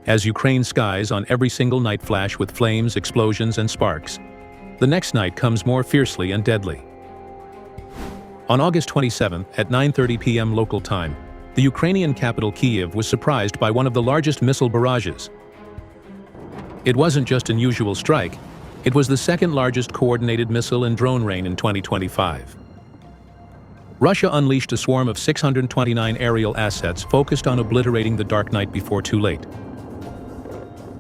as Ukraine's skies on every single night flash with flames, explosions, and sparks. The next night comes more fiercely and deadly. On August 27 at 9:30 p.m. local time, the Ukrainian capital Kyiv was surprised by one of the largest missile barrages. It wasn't just an usual strike, it was the second largest coordinated missile and drone rain in 2025. Russia unleashed a swarm of 629 aerial assets focused on obliterating the dark night before too late.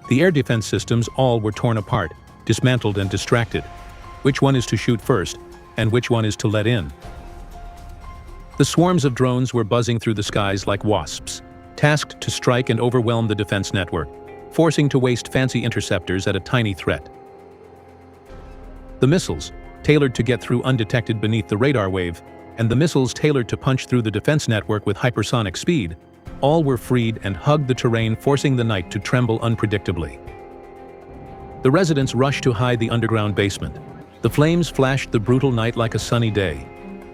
The air defense systems all were torn apart, dismantled and distracted. Which one is to shoot first, and which one is to let in? The swarms of drones were buzzing through the skies like wasps, tasked to strike and overwhelm the defense network, forcing to waste fancy interceptors at a tiny threat. The missiles, tailored to get through undetected beneath the radar wave, and the missiles tailored to punch through the defense network with hypersonic speed, all were freed and hugged the terrain, forcing the night to tremble unpredictably. The residents rushed to hide the underground basement. The flames flashed the brutal night like a sunny day.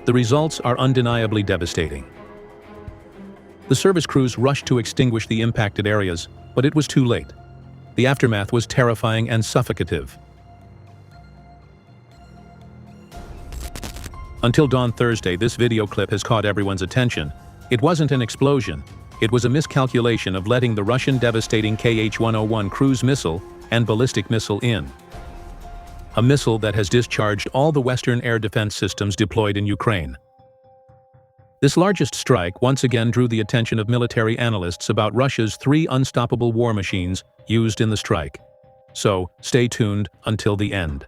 The results are undeniably devastating. The service crews rushed to extinguish the impacted areas, but it was too late. The aftermath was terrifying and suffocative. Until dawn Thursday, this video clip has caught everyone's attention. It wasn't an explosion. It was a miscalculation of letting the Russian devastating Kh-101 cruise missile and ballistic missile in. A missile that has discharged all the Western air defense systems deployed in Ukraine. This largest strike once again drew the attention of military analysts about Russia's 3 unstoppable war machines used in the strike. So, stay tuned until the end.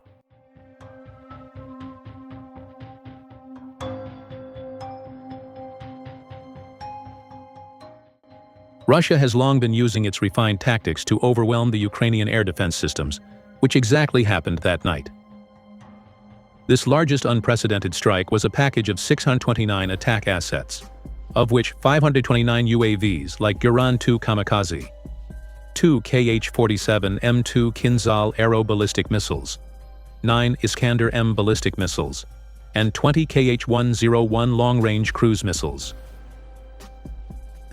Russia has long been using its refined tactics to overwhelm the Ukrainian air defense systems, which exactly happened that night. This largest unprecedented strike was a package of 629 attack assets, of which 529 UAVs like Buran-2 Kamikaze, 2 Kh-47M2 Kinzhal aero ballistic missiles, 9 Iskander-M ballistic missiles, and 20 Kh-101 long-range cruise missiles.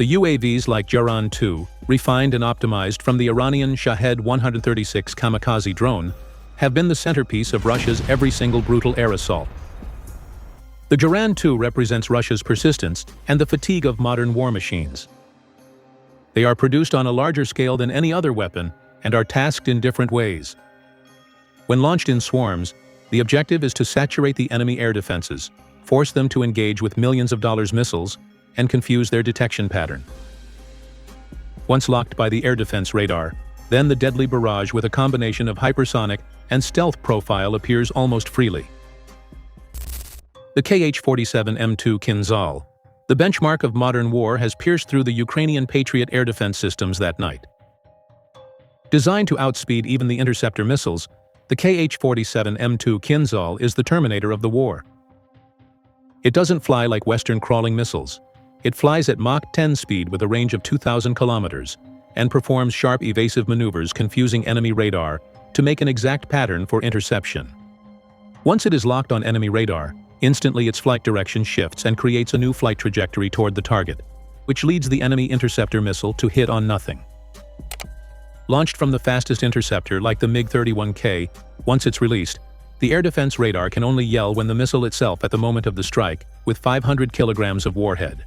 The UAVs like Buran-2, refined and optimized from the Iranian Shahed 136 kamikaze drone, have been the centerpiece of Russia's every single brutal air assault. The Buran-2 represents Russia's persistence and the fatigue of modern war machines. They are produced on a larger scale than any other weapon and are tasked in different ways. When launched in swarms, the objective is to saturate the enemy air defenses, force them to engage with millions of dollars missiles, and confuse their detection pattern. Once locked by the air defense radar, then the deadly barrage with a combination of hypersonic and stealth profile appears almost freely. The Kh-47M2 Kinzhal, the benchmark of modern war, has pierced through the Ukrainian Patriot air defense systems that night. Designed to outspeed even the interceptor missiles, the Kh-47M2 Kinzhal is the terminator of the war. It doesn't fly like Western crawling missiles. It flies at Mach 10 speed with a range of 2,000 kilometers and performs sharp evasive maneuvers confusing enemy radar to make an exact pattern for interception. Once it is locked on enemy radar, instantly its flight direction shifts and creates a new flight trajectory toward the target, which leads the enemy interceptor missile to hit on nothing. Launched from the fastest interceptor like the MiG-31K, once it's released, the air defense radar can only yell when the missile itself at the moment of the strike, with 500 kilograms of warhead.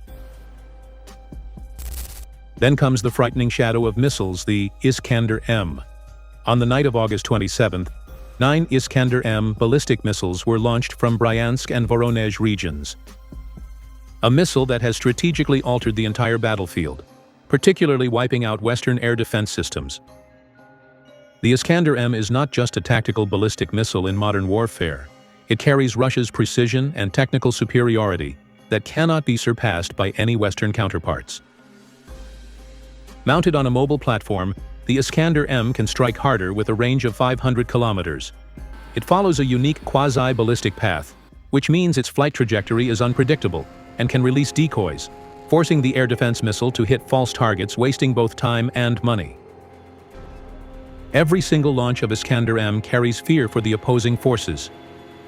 Then comes the frightening shadow of missiles, the Iskander-M. On the night of August 27th, 9 Iskander-M ballistic missiles were launched from Bryansk and Voronezh regions. A missile that has strategically altered the entire battlefield, particularly wiping out Western air defense systems. The Iskander-M is not just a tactical ballistic missile in modern warfare. It carries Russia's precision and technical superiority that cannot be surpassed by any Western counterparts. Mounted on a mobile platform, the Iskander-M can strike harder with a range of 500 kilometers. It follows a unique quasi-ballistic path, which means its flight trajectory is unpredictable and can release decoys, forcing the air defense missile to hit false targets, wasting both time and money. Every single launch of Iskander-M carries fear for the opposing forces,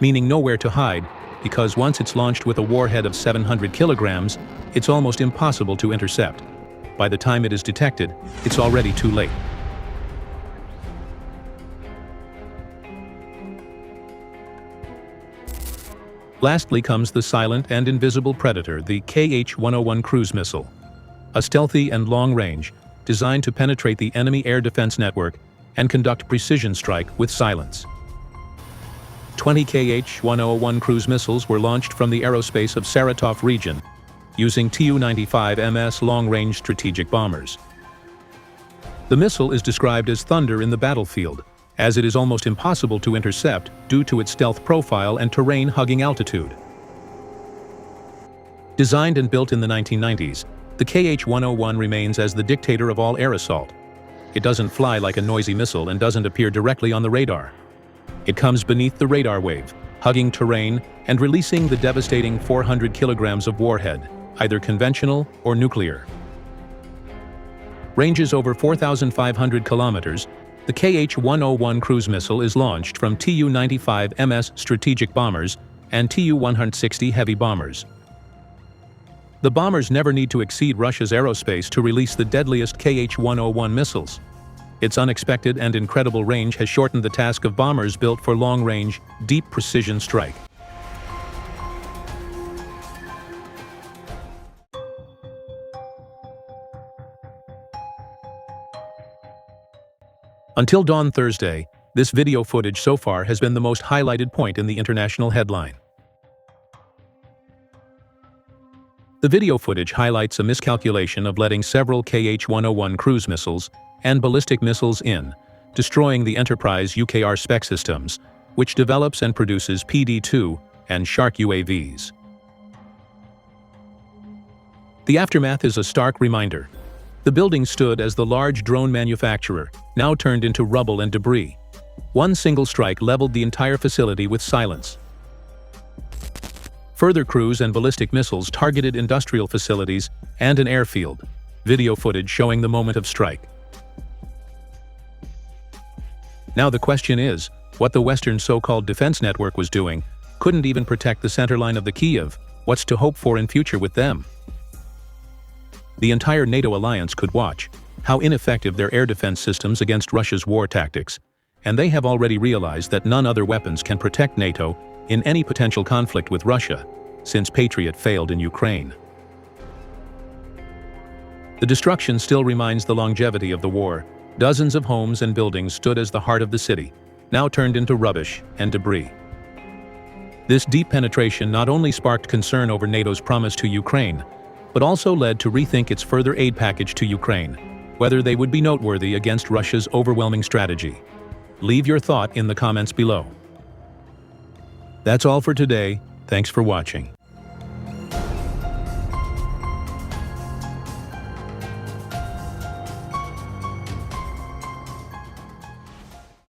meaning nowhere to hide, because once it's launched with a warhead of 700 kilograms, it's almost impossible to intercept. by the time it is detected, it's already too late. Lastly comes the silent and invisible predator, the Kh-101 cruise missile. A stealthy and long-range, designed to penetrate the enemy air defense network and conduct precision strike with silence. 20 Kh-101 cruise missiles were launched from the aerospace of Saratov region, using Tu-95 MS long-range strategic bombers. The missile is described as thunder in the battlefield, as it is almost impossible to intercept due to its stealth profile and terrain-hugging altitude. Designed and built in the 1990s, the Kh-101 remains as the dictator of all air assault. It doesn't fly like a noisy missile and doesn't appear directly on the radar. It comes beneath the radar wave, hugging terrain and releasing the devastating 400 kilograms of warhead, either conventional or nuclear. Ranges over 4,500 kilometers, the Kh-101 cruise missile is launched from Tu-95 MS strategic bombers and Tu-160 heavy bombers. The bombers never need to exceed Russia's aerospace to release the deadliest Kh-101 missiles. Its unexpected and incredible range has shortened the task of bombers built for long-range, deep precision strike. Until dawn Thursday, this video footage so far has been the most highlighted point in the international headline. The video footage highlights a miscalculation of letting several Kh-101 cruise missiles and ballistic missiles in, destroying the Enterprise UKR spec systems, which develops and produces PD-2 and Shark UAVs. The aftermath is a stark reminder. The building stood as the large drone manufacturer, now turned into rubble and debris. One single strike leveled the entire facility with silence. Further cruise and ballistic missiles targeted industrial facilities and an airfield. Video footage showing the moment of strike. Now the question is, what the Western so-called defense network was doing couldn't even protect the centerline of the Kyiv. What's to hope for in future with them? The entire NATO alliance could watch how ineffective their air defense systems against Russia's war tactics, and they have already realized that none other weapons can protect NATO in any potential conflict with Russia, since Patriot failed in Ukraine. The destruction still reminds the longevity of the war. Dozens of homes and buildings stood as the heart of the city, now turned into rubbish and debris. This deep penetration not only sparked concern over NATO's promise to Ukraine, but also led to rethink its further aid package to Ukraine, whether they would be noteworthy against Russia's overwhelming strategy. Leave your thought in the comments below. That's all for today. Thanks for watching.